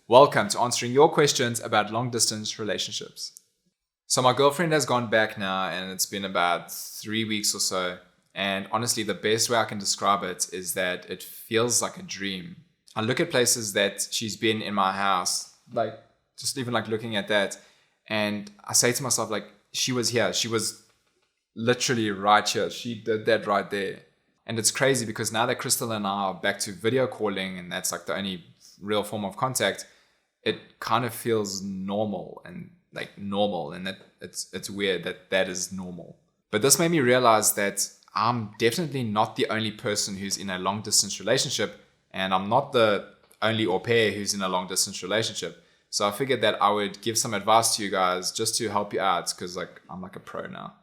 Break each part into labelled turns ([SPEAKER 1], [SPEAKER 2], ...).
[SPEAKER 1] Welcome to answering your questions about long distance relationships. So my girlfriend has gone back now and it's been about 3 weeks or so. And honestly, the best way I can describe it is that it feels like a dream. I look at places that she's been in my house, like just even like looking at that. And I say to myself, like, she was here. She was literally right here. She did that right there. And it's crazy because now that Crystal and I are back to video calling and that's like the only real form of contact, it kind of feels normal and that it's weird that is normal. But this made me realize that I'm definitely not the only person who's in a long distance relationship, and I'm not the only au pair who's in a long distance relationship. So I figured that I would give some advice to you guys just to help you out because I'm like a pro now.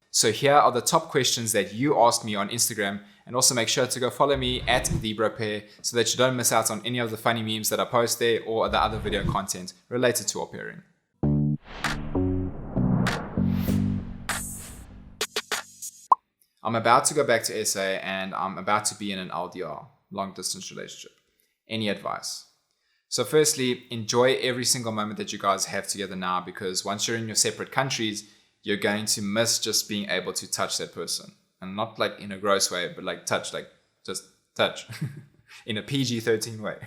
[SPEAKER 1] So here are the top questions that you asked me on Instagram, and also make sure to go follow me at the Bropair so that you don't miss out on any of the funny memes that I post there or the other video content related to au pairing. I'm about to go back to SA and I'm about to be in an LDR, long distance relationship. Any advice? So firstly, enjoy every single moment that you guys have together now, because once you're in your separate countries, you're going to miss just being able to touch that person. And not like in a gross way, but like touch, like just touch in a PG-13 way.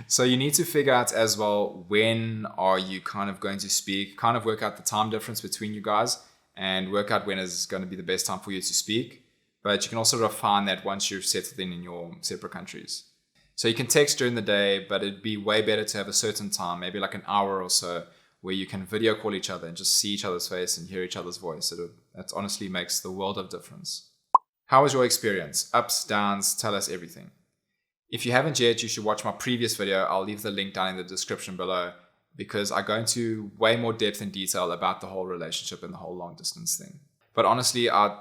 [SPEAKER 1] So you need to figure out as well, when are you kind of going to speak, kind of work out the time difference between you guys and work out when is going to be the best time for you to speak. But you can also refine that once you've settled in your separate countries. So you can text during the day, but it'd be way better to have a certain time, maybe like an hour or so, where you can video call each other and just see each other's face and hear each other's voice. That honestly makes the world of difference. How was your experience? Ups, downs, tell us everything. If you haven't yet, you should watch my previous video. I'll leave the link down in the description below because I go into way more depth and detail about the whole relationship and the whole long distance thing. But honestly, I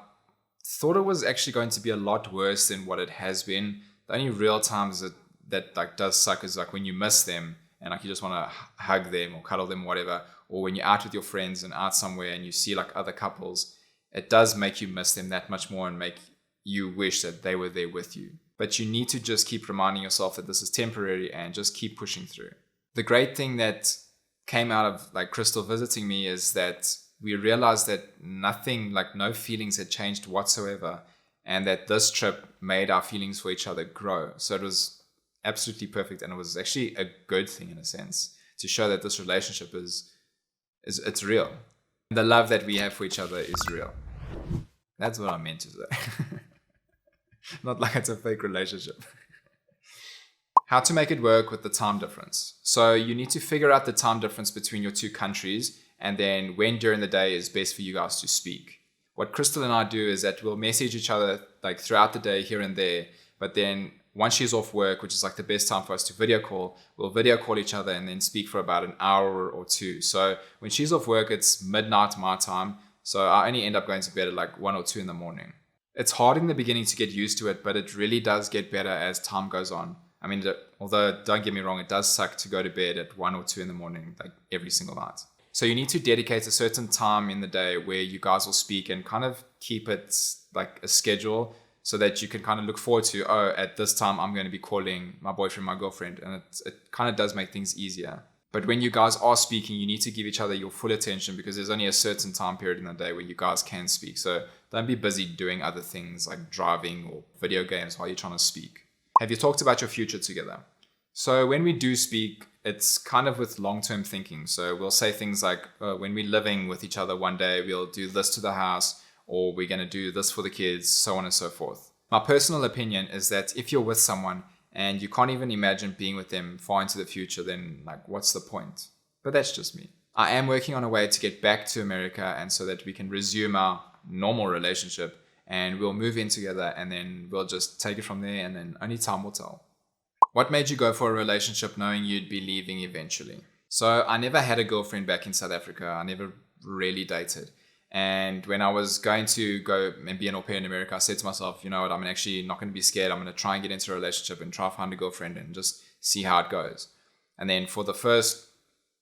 [SPEAKER 1] thought it was actually going to be a lot worse than what it has been. The only real times that like does suck is like when you miss them and like you just want to hug them or cuddle them, whatever. Or when you're out with your friends and out somewhere and you see like other couples, it does make you miss them that much more and make you wish that they were there with you. But you need to just keep reminding yourself that this is temporary and just keep pushing through. The great thing that came out of like Crystal visiting me is that we realized that nothing, like no feelings had changed whatsoever, and that this trip made our feelings for each other grow. So it was absolutely perfect, and it was actually a good thing in a sense to show that this relationship it's real. The love that we have for each other is real. That's what I meant to say. Not like it's a fake relationship. How to make it work with the time difference. So you need to figure out the time difference between your two countries and then when during the day is best for you guys to speak. What Crystal and I do is that we'll message each other like throughout the day here and there, but then once she's off work, which is like the best time for us to video call, we'll video call each other and then speak for about an hour or two. So when she's off work, it's midnight my time. So I only end up going to bed at like 1 or 2 in the morning. It's hard in the beginning to get used to it, but it really does get better as time goes on. I mean, although don't get me wrong, it does suck to go to bed at 1 or 2 in the morning, like every single night. So you need to dedicate a certain time in the day where you guys will speak and kind of keep it like a schedule so that you can kind of look forward to, oh, at this time, I'm going to be calling my boyfriend, my girlfriend. And it kind of does make things easier. But when you guys are speaking, you need to give each other your full attention because there's only a certain time period in the day where you guys can speak. So don't be busy doing other things like driving or video games while you're trying to speak. Have you talked about your future together? So when we do speak, it's kind of with long-term thinking. So we'll say things like, when we're living with each other one day, we'll do this to the house, or we're going to do this for the kids, so on and so forth. My personal opinion is that if you're with someone and you can't even imagine being with them far into the future, then like, what's the point? But that's just me. I am working on a way to get back to America and so that we can resume our normal relationship and we'll move in together and then we'll just take it from there and then only time will tell. What made you go for a relationship knowing you'd be leaving eventually? So I never had a girlfriend back in South Africa. I never really dated. And when I was going to go and be an au pair in America, I said to myself, you know what, I'm actually not going to be scared. I'm going to try and get into a relationship and try to find a girlfriend and just see how it goes. And then for the first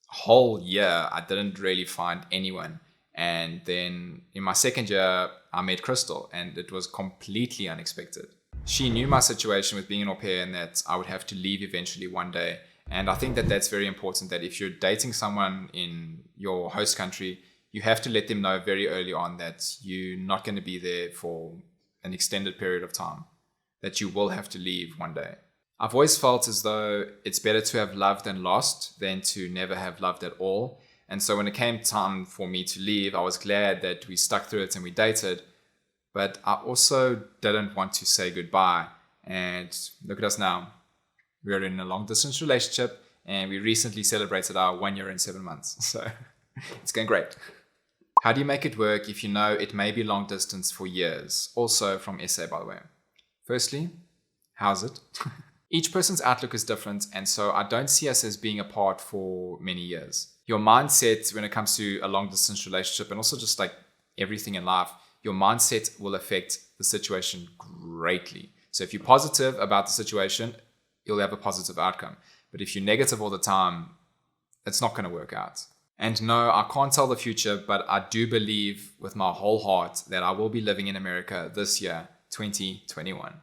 [SPEAKER 1] whole year, I didn't really find anyone. And then in my second year, I met Crystal and it was completely unexpected. She knew my situation with being an au pair and that I would have to leave eventually one day. And I think that that's very important, that if you're dating someone in your host country, you have to let them know very early on that you're not going to be there for an extended period of time, that you will have to leave one day. I've always felt as though it's better to have loved and lost than to never have loved at all. And so when it came time for me to leave, I was glad that we stuck through it and we dated. But I also didn't want to say goodbye. And look at us now. We're in a long distance relationship and we recently celebrated our 1 year and 7 months. So it's going great. How do you make it work if you know it may be long distance for years? Also from SA, by the way. Firstly, how's it? Each person's outlook is different, and so I don't see us as being apart for many years. Your mindset when it comes to a long distance relationship, and also just like everything in life, your mindset will affect the situation greatly. So if you're positive about the situation, you'll have a positive outcome. But if you're negative all the time, it's not going to work out. And no, I can't tell the future, but I do believe with my whole heart that I will be living in America this year, 2021.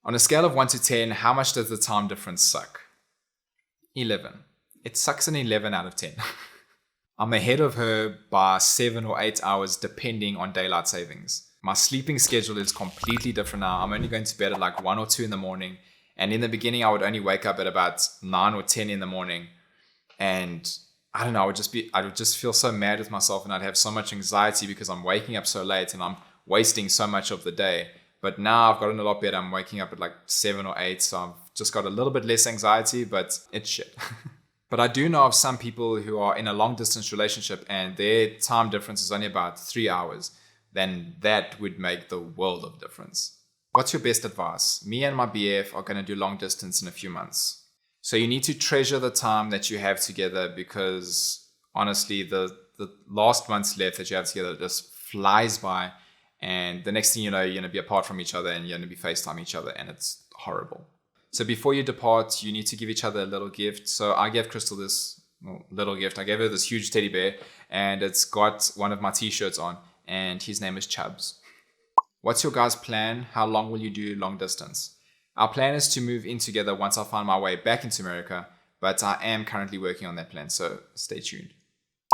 [SPEAKER 1] On a scale of 1 to 10, how much does the time difference suck? 11. It sucks an 11 out of 10. I'm ahead of her by 7 or 8 hours depending on daylight savings. My sleeping schedule is completely different now. I'm only going to bed at like 1 or 2 in the morning. And in the beginning, I would only wake up at about 9 or 10 in the morning. And I don't know, I would just feel so mad with myself, and I'd have so much anxiety because I'm waking up so late and I'm wasting so much of the day. But now I've gotten a lot better. I'm waking up at like 7 or 8. So I've just got a little bit less anxiety, but it's shit. But I do know of some people who are in a long distance relationship and their time difference is only about 3 hours. Then that would make the world of difference. What's your best advice? Me and my BF are going to do long distance in a few months. So you need to treasure the time that you have together, because honestly, the last months left that you have together just flies by. And the next thing you know, you're going to be apart from each other and you're going to be FaceTime each other, and it's horrible. So before you depart, you need to give each other a little gift. So I gave Crystal this little gift. I gave her this huge teddy bear, and it's got one of my t-shirts on, and his name is Chubbs. What's your guys' plan? How long will you do long distance? Our plan is to move in together once I find my way back into America, but I am currently working on that plan, so stay tuned.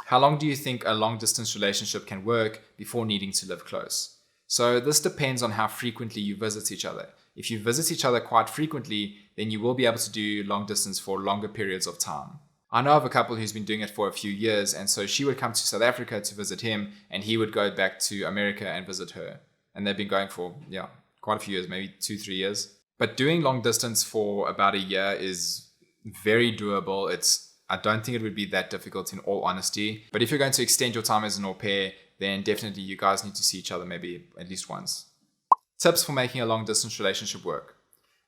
[SPEAKER 1] How long do you think a long distance relationship can work before needing to live close? So this depends on how frequently you visit each other. If you visit each other quite frequently, then you will be able to do long distance for longer periods of time. I know of a couple who's been doing it for a few years, and so she would come to South Africa to visit him, and he would go back to America and visit her. And they've been going for, quite a few years, maybe 2-3 years. But doing long distance for about a year is very doable. I don't think it would be that difficult in all honesty. But if you're going to extend your time as an au pair, then definitely you guys need to see each other maybe at least once. Tips for making a long distance relationship work.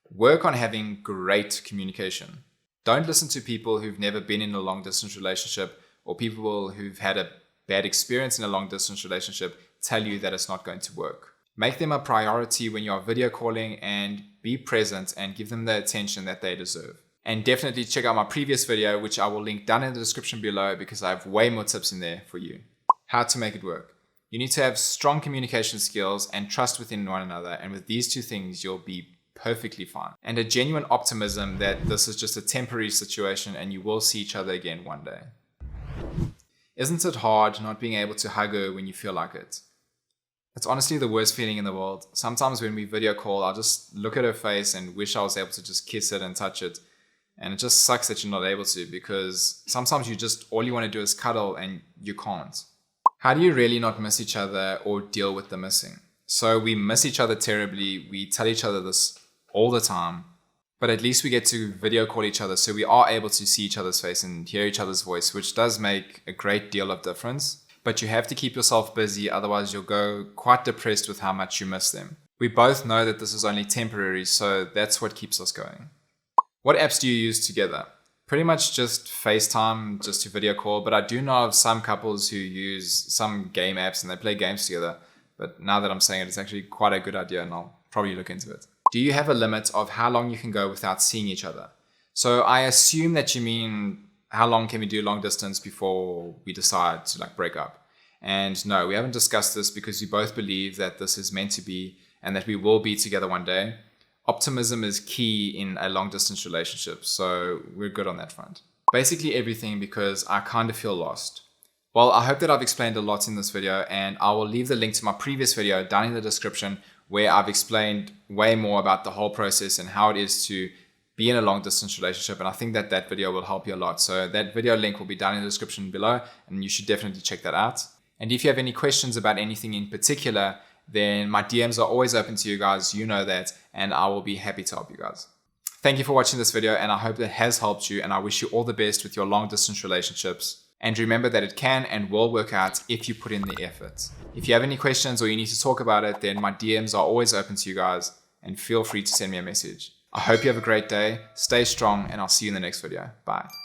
[SPEAKER 1] Work on having great communication. Don't listen to people who've never been in a long distance relationship, or people who've had a bad experience in a long distance relationship tell you that it's not going to work. Make them a priority when you are video calling, and be present and give them the attention that they deserve. And definitely check out my previous video, which I will link down in the description below, because I have way more tips in there for you. How to make it work. You need to have strong communication skills and trust within one another. And with these two things, you'll be perfectly fine. And a genuine optimism that this is just a temporary situation and you will see each other again one day. Isn't it hard not being able to hug her when you feel like it? It's honestly the worst feeling in the world. Sometimes when we video call, I'll just look at her face and wish I was able to just kiss it and touch it. And it just sucks that you're not able to, because sometimes all you want to do is cuddle and you can't. How do you really not miss each other or deal with the missing? So we miss each other terribly. We tell each other this all the time, but at least we get to video call each other, so we are able to see each other's face and hear each other's voice, which does make a great deal of difference. But you have to keep yourself busy, otherwise you'll go quite depressed with how much you miss them. We both know that this is only temporary, so that's what keeps us going. What apps do you use together? Pretty much just FaceTime, just to video call, but I do know of some couples who use some game apps and they play games together. But now that I'm saying it, it's actually quite a good idea, and I'll probably look into it. Do you have a limit of how long you can go without seeing each other? So I assume that you mean how long can we do long distance before we decide to break up? And no, we haven't discussed this because we both believe that this is meant to be and that we will be together one day. Optimism is key in a long distance relationship, so we're good on that front. Basically everything, because I kind of feel lost. Well, I hope that I've explained a lot in this video, and I will leave the link to my previous video down in the description where I've explained way more about the whole process and how it is to be in a long distance relationship. And I think that that video will help you a lot. So that video link will be down in the description below, and you should definitely check that out. And if you have any questions about anything in particular, then my DMs are always open to you guys. You know that, and I will be happy to help you guys. Thank you for watching this video, and I hope that has helped you, and I wish you all the best with your long distance relationships. And remember that it can and will work out if you put in the effort. If you have any questions or you need to talk about it, then my DMs are always open to you guys, and feel free to send me a message. I hope you have a great day, stay strong, and I'll see you in the next video. Bye.